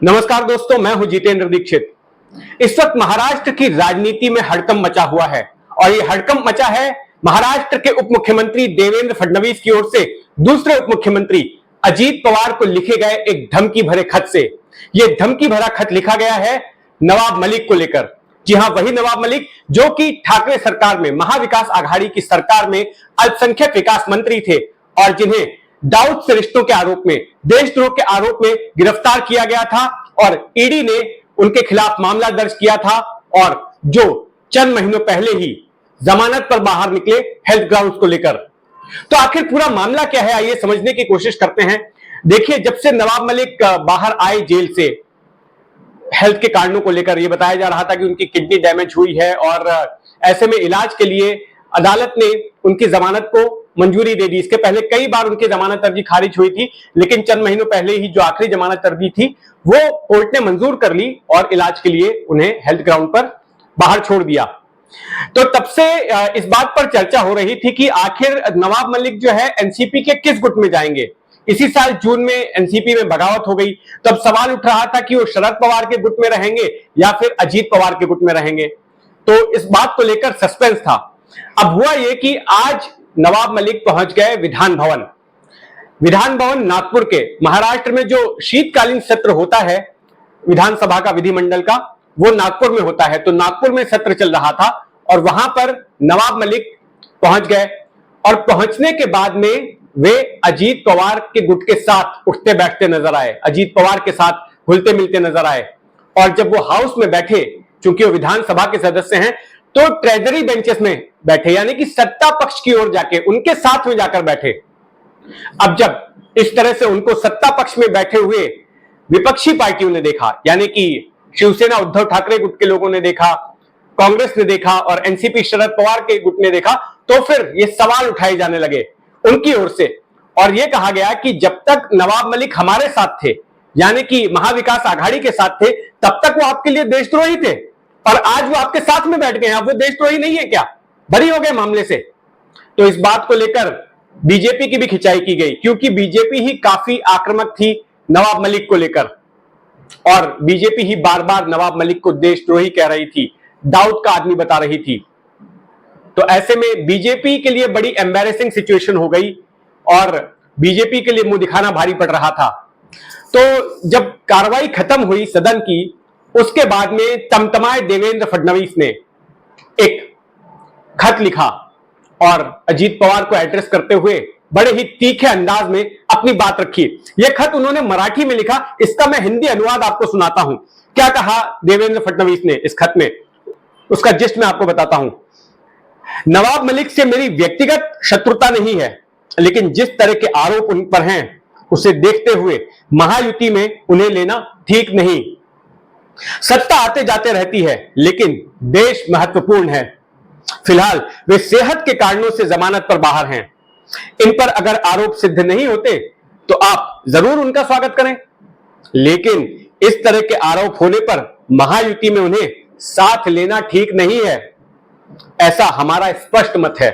नमस्कार दोस्तों, मैं हूं जितेंद्र दीक्षित। इस वक्त महाराष्ट्र की राजनीति में हड़कंप मचा हुआ है और ये हड़कंप मचा है महाराष्ट्र के उप मुख्यमंत्री देवेंद्र फडणवीस की ओर से दूसरे उप मुख्यमंत्री अजीत पवार को लिखे गए एक धमकी भरे खत से। यह धमकी भरा खत लिखा गया है नवाब मलिक को लेकर। जी हां, वही नवाब मलिक जो कि ठाकरे सरकार में, महाविकास आघाड़ी की सरकार में अल्पसंख्यक विकास मंत्री थे और जिन्हें दाऊद से रिश्तों के आरोप में, देशद्रोह के आरोप में गिरफ्तार किया गया था और ईडी ने उनके खिलाफ मामला दर्ज किया था और जो चंद महीनों पहले ही जमानत पर बाहर निकले हेल्थ ग्राउंड्स को लेकर। तो आखिर पूरा मामला क्या है, आइए समझने की कोशिश करते हैं। देखिए, जब से नवाब मलिक बाहर आए जेल से हेल्थ के कारणों को लेकर, यह बताया जा रहा था कि उनकी किडनी डैमेज हुई है और ऐसे में इलाज के लिए अदालत ने उनकी जमानत को मंजूरी दे दी। इसके पहले कई बार उनकी जमानत अर्जी खारिज हुई थी, लेकिन चंद महीनों पहले ही जो आखिरी जमानत अर्जी थी वो कोर्ट ने मंजूर कर ली और इलाज के लिए उन्हें हेल्थ ग्राउंड पर बाहर छोड़ दिया। तो तब से इस बात पर चर्चा हो रही थी कि आखिर नवाब मलिक जो है एनसीपी के किस गुट में जाएंगे। इसी साल जून में एनसीपी में बगावत हो गई, तब सवाल उठ रहा था कि वो शरद पवार के गुट में रहेंगे या फिर अजीत पवार के गुट में रहेंगे। तो इस बात को लेकर सस्पेंस था। अब हुआ यह कि आज नवाब मलिक पहुंच गए विधान भवन। विधान भवन नागपुर के, महाराष्ट्र में जो शीतकालीन सत्र होता है विधानसभा का, विधिमंडल का, वो नागपुर में होता है। तो नागपुर में सत्र चल रहा था और वहां पर नवाब मलिक पहुंच गए और पहुंचने के बाद में वे अजीत पवार के गुट के साथ उठते बैठते नजर आए, अजीत पवार के साथ घुलते मिलते नजर आए। और जब वो हाउस में बैठे, चूंकि वो विधानसभा के सदस्य हैं, तो ट्रेजरी बेंचेस में बैठे, यानी कि सत्ता पक्ष की ओर जाके उनके साथ में जाकर बैठे। अब जब इस तरह से उनको सत्ता पक्ष में बैठे हुए विपक्षी पार्टियों ने देखा, यानी कि शिवसेना उद्धव ठाकरे गुट के लोगों ने देखा, कांग्रेस ने देखा और एनसीपी शरद पवार के गुट ने देखा, तो फिर ये सवाल उठाए जाने लगे उनकी ओर से और यह कहा गया कि जब तक नवाब मलिक हमारे साथ थे, यानी कि महाविकास आघाड़ी के साथ थे, तब तक वो आपके लिए देशद्रोही थे और आज वो आपके साथ में बैठ गए हैं, अब वो देशद्रोही नहीं है क्या, बरी हो गए मामले से। तो इस बात को लेकर बीजेपी की भी खिंचाई की गई, क्योंकि बीजेपी ही काफी आक्रामक थी नवाब मलिक को लेकर और बीजेपी ही बार बार नवाब मलिक को देशद्रोही कह रही थी, दाऊद का आदमी बता रही थी। तो ऐसे में बीजेपी के लिए बड़ी एम्बैरेसिंग सिचुएशन हो गई और बीजेपी के लिए मुंह दिखाना भारी पड़ रहा था। तो जब कार्रवाई खत्म हुई सदन की, उसके बाद में तमतमाए देवेंद्र फडणवीस ने एक खत लिखा और अजीत पवार को एड्रेस करते हुए बड़े ही तीखे अंदाज में अपनी बात रखी। यह खत उन्होंने मराठी में लिखा, इसका मैं हिंदी अनुवाद आपको सुनाता हूं। क्या कहा देवेंद्र फडणवीस ने इस खत में, उसका जिस्ट मैं आपको बताता हूं। नवाब मलिक से मेरी व्यक्तिगत शत्रुता नहीं है, लेकिन जिस तरह के आरोप उन पर हैं उसे देखते हुए महायुति में उन्हें लेना ठीक नहीं। सत्ता आते जाते रहती है, लेकिन देश महत्वपूर्ण है। फिलहाल वे सेहत के कारणों से जमानत पर बाहर हैं। इन पर अगर आरोप सिद्ध नहीं होते तो आप जरूर उनका स्वागत करें, लेकिन इस तरह के आरोप होने पर महायुति में उन्हें साथ लेना ठीक नहीं है। ऐसा हमारा स्पष्ट मत है।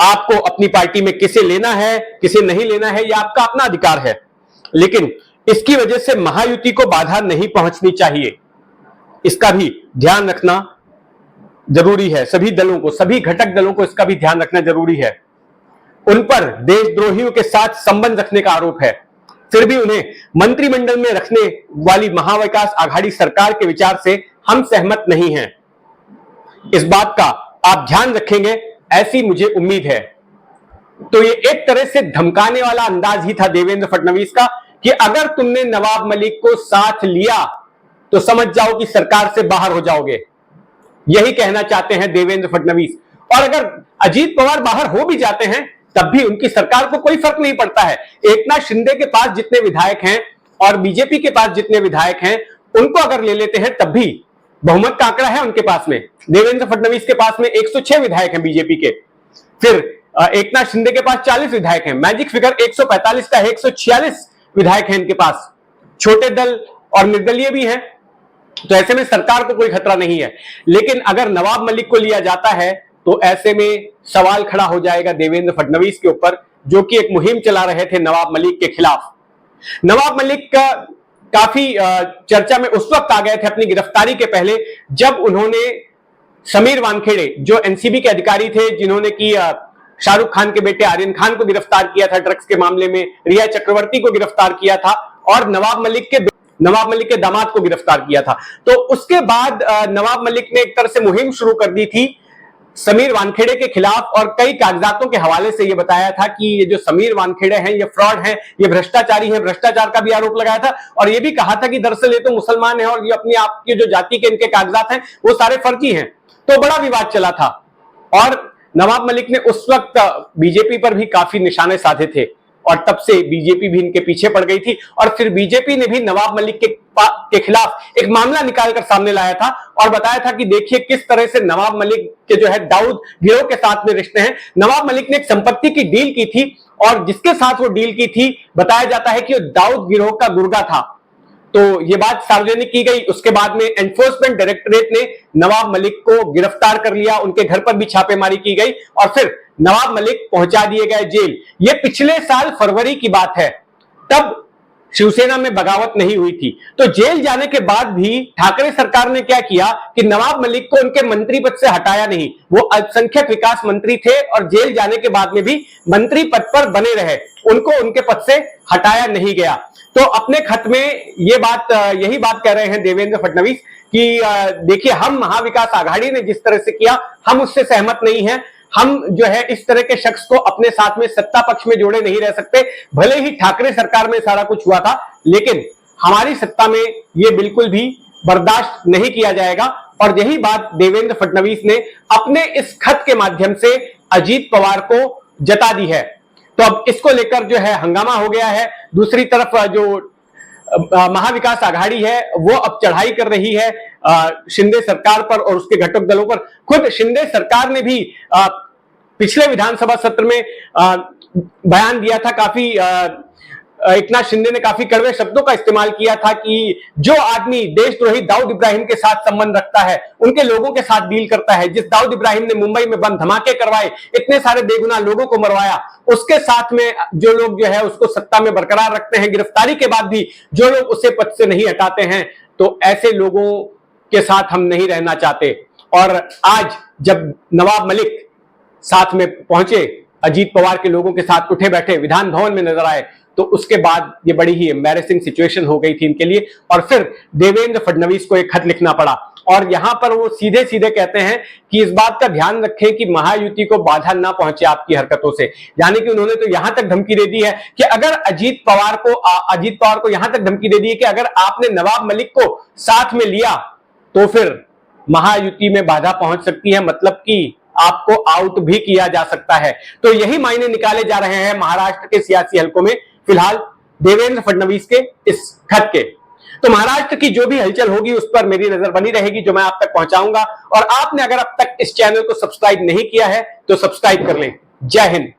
आपको अपनी पार्टी में किसे लेना है, किसे नहीं लेना है, यह आपका अपना अधिकार है, लेकिन इसकी वजह से महायुति को बाधा नहीं पहुंचनी चाहिए। इसका भी ध्यान रखना जरूरी है। सभी दलों को, सभी घटक दलों को इसका भी ध्यान रखना जरूरी है। उन पर देशद्रोहियों के साथ संबंध रखने का आरोप है, फिर भी उन्हें मंत्रिमंडल में रखने वाली महाविकास आघाड़ी सरकार के विचार से हम सहमत नहीं हैं। इस बात का आप ध्यान रखेंगे, ऐसी मुझे उम्मीद है। तो ये एक तरह से धमकाने वाला अंदाज ही था देवेंद्र फडणवीस का कि अगर तुमने नवाब मलिक को साथ लिया तो समझ जाओ कि सरकार से बाहर हो जाओगे। यही कहना चाहते हैं देवेंद्र फडणवीस। और अगर अजीत पवार बाहर हो भी जाते हैं तब भी उनकी सरकार को कोई फर्क नहीं पड़ता है। एकनाथ शिंदे के पास जितने विधायक हैं और बीजेपी के पास जितने विधायक हैं, उनको अगर ले लेते हैं तब भी बहुमत का आंकड़ा है उनके पास में। देवेंद्र फडणवीस के पास में 106 विधायक हैं बीजेपी के, फिर एकनाथ शिंदे के पास 40 विधायक हैं, मैजिक फिगर 145 का है, 146 विधायक हैं इनके पास। छोटे दल और निर्दलीय भी हैं, तो ऐसे में सरकार को कोई खतरा नहीं है। लेकिन अगर नवाब मलिक को लिया जाता है तो ऐसे में सवाल खड़ा हो जाएगा देवेंद्र फडणवीस के ऊपर, जो कि एक मुहिम चला रहे थे नवाब मलिक के खिलाफ। नवाब मलिक का काफी चर्चा में उस वक्त आ गए थे अपनी गिरफ्तारी के पहले, जब उन्होंने समीर वानखेड़े जो एनसीबी के अधिकारी थे, जिन्होंने की शाहरुख खान के बेटे आर्यन खान को गिरफ्तार किया था ड्रग्स के मामले में, रिया चक्रवर्ती को गिरफ्तार किया था और नवाब मलिक के दामाद को गिरफ्तार किया था। तो उसके बाद नवाब मलिक ने एक तरह से मुहिम शुरू कर दी थी समीर वानखेड़े के खिलाफ, और कई कागजातों के हवाले से यह बताया था कि ये जो समीर वानखेड़े हैं ये फ्रॉड हैं, ये भ्रष्टाचारी हैं, भ्रष्टाचार का भी आरोप लगाया था। और ये भी कहा था कि दरअसल ये तो मुसलमान है और ये अपनी आपकी जो जाति के इनके कागजात हैं वो सारे फर्जी हैं। तो बड़ा विवाद चला था और नवाब मलिक ने उस वक्त बीजेपी पर भी काफी निशाने साधे थे और तब से बीजेपी भी इनके पीछे पड़ गई थी। और फिर बीजेपी ने भी नवाब मलिक के खिलाफ एक मामला निकालकर सामने लाया था और बताया था कि देखिए किस तरह से नवाब मलिक के जो है दाऊद गिरोह के साथ में रिश्ते हैं। नवाब मलिक ने एक संपत्ति की डील की थी और जिसके साथ वो डील की थी बताया जाता है कि वो दाऊद गिरोह का गुर्गा था। तो ये बात सार्वजनिक की गई। उसके बाद में एनफोर्समेंट डायरेक्टरेट ने नवाब मलिक को गिरफ्तार कर लिया, उनके घर पर भी छापेमारी की गई और फिर नवाब मलिक पहुंचा दिए गए जेल। ये पिछले साल फरवरी की बात है, तब शिवसेना में बगावत नहीं हुई थी। तो जेल जाने के बाद भी ठाकरे सरकार ने क्या किया कि नवाब मलिक को उनके मंत्री पद से हटाया नहीं। वो अल्पसंख्यक विकास मंत्री थे और जेल जाने के बाद में भी मंत्री पद पर बने रहे, उनको उनके पद से हटाया नहीं गया। तो अपने खत में यही बात कह रहे हैं देवेंद्र फडणवीस कि देखिए हम महाविकास आघाड़ी ने जिस तरह से किया हम उससे सहमत नहीं हैं। हम जो है इस तरह के शख्स को अपने साथ में सत्ता पक्ष में जोड़े नहीं रह सकते। भले ही ठाकरे सरकार में सारा कुछ हुआ था, लेकिन हमारी सत्ता में यह बिल्कुल भी बर्दाश्त नहीं किया जाएगा। और यही बात देवेंद्र फडणवीस ने अपने इस खत के माध्यम से अजीत पवार को जता दी है। तो अब इसको लेकर जो है हंगामा हो गया है। दूसरी तरफ जो महाविकास आघाड़ी है वो अब चढ़ाई कर रही है शिंदे सरकार पर और उसके घटक दलों पर। खुद शिंदे सरकार ने भी पिछले विधानसभा सत्र में बयान दिया था। काफी एकनाथ शिंदे ने काफी कड़वे शब्दों का इस्तेमाल किया था कि जो आदमी देशद्रोही दाऊद इब्राहिम के साथ संबंध रखता है, उनके लोगों के साथ डील करता है, जिस दाऊद इब्राहिम ने मुंबई में बम धमाके करवाए, इतने सारे बेगुनाह लोगों को मरवाया, उसके साथ में जो लोग जो है उसको सत्ता में बरकरार रखते हैं, गिरफ्तारी के बाद भी जो लोग उसे पद से नहीं हटाते हैं, तो ऐसे लोगों के साथ हम नहीं रहना चाहते। और आज जब नवाब मलिक साथ में पहुंचे, अजीत पवार के लोगों के साथ उठे बैठे विधान भवन में नजर आए, तो उसके बाद ये बड़ी ही एम्बैरेसिंग सिचुएशन हो गई थी इनके लिए। और फिर देवेंद्र फडणवीस को एक खत लिखना पड़ा और यहां पर वो सीधे सीधे कहते हैं कि इस बात का ध्यान रखें कि महायुति को बाधा ना पहुंचे आपकी हरकतों से। यानी कि उन्होंने तो यहां तक धमकी दे दी है कि अगर अजीत पवार को यहां तक धमकी दे दी है कि अगर आपने नवाब मलिक को साथ में लिया तो फिर महायुति में बाधा पहुंच सकती है, मतलब कि आपको आउट भी किया जा सकता है। तो यही मायने निकाले जा रहे हैं महाराष्ट्र के सियासी हलकों में फिलहाल देवेंद्र फडणवीस के इस खत के। तो महाराष्ट्र की जो भी हलचल होगी उस पर मेरी नजर बनी रहेगी, जो मैं आप तक पहुंचाऊंगा। और आपने अगर अब तक इस चैनल को सब्सक्राइब नहीं किया है तो सब्सक्राइब कर लें। जय हिंद।